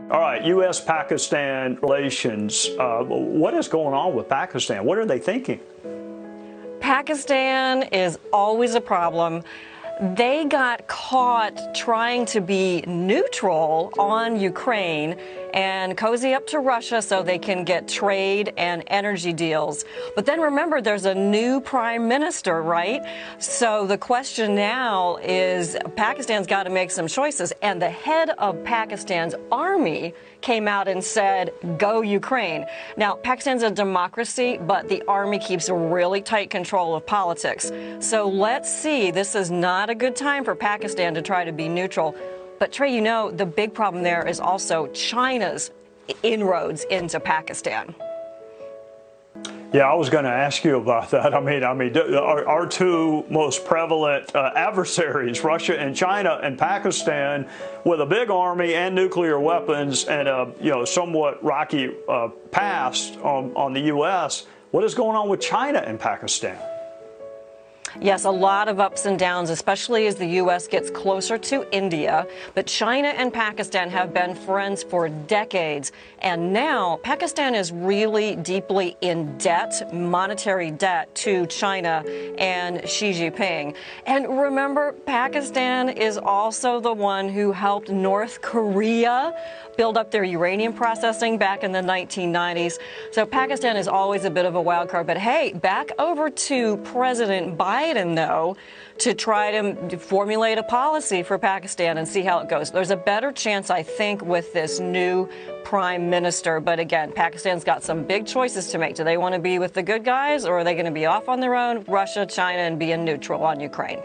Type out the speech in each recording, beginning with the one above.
All right, U.S.-Pakistan relations. What is going on with Pakistan? What are they thinking? Pakistan is always a problem. They got caught trying to be neutral on Ukraine and cozy up to Russia so they can get trade and energy deals. But then remember, there's a new prime minister, right? So the question now is Pakistan's got to make some choices. And the head of Pakistan's army came out and said, go Ukraine. Now, Pakistan's a democracy, but the army keeps a really tight control of politics. So let's see. This is not a good time for Pakistan to try to be neutral. But Trey, you know, the big problem there is also China's inroads into Pakistan. Yeah, I was going to ask you about that. I mean, our two most prevalent adversaries, Russia and China, and Pakistan, with a big army and nuclear weapons and a somewhat rocky past on the U.S. What is going on with China and Pakistan? Yes, a lot of ups and downs, especially as the U.S. gets closer to India. But China and Pakistan have been friends for decades. And now Pakistan is really deeply in debt, monetary debt, to China and Xi Jinping. And remember, Pakistan is also the one who helped North Korea build up their uranium processing back in the 1990s. So Pakistan is always a bit of a wild card. But hey, back over to President Biden, though, to try to formulate a policy for Pakistan and see how it goes. There's a better chance, I think, with this new prime minister. But again, Pakistan's got some big choices to make. Do they want to be with the good guys, or are they going to be off on their own, Russia, China, and being neutral on Ukraine?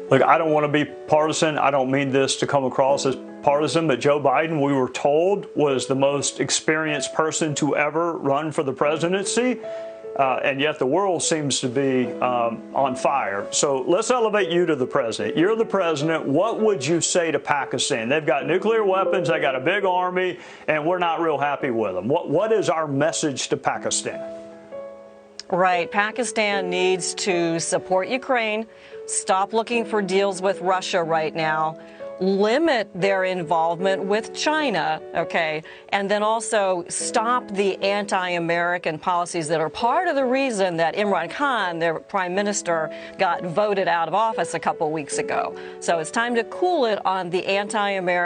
Look, I don't want to be partisan. I don't mean this to come across as partisan, but Joe Biden, we were told, was the most experienced person to ever run for the presidency. And yet the world seems to be on fire. So let's elevate you to the president. You're the president. What would you say to Pakistan? They've got nuclear weapons. They got a big army, and we're not real happy with them. What is our message to Pakistan? Right. Pakistan needs to support Ukraine, stop looking for deals with Russia right now, limit their involvement with China, okay, and then also stop the anti-American policies that are part of the reason that Imran Khan, their prime minister, got voted out of office a couple weeks ago. So it's time to cool it on the anti-American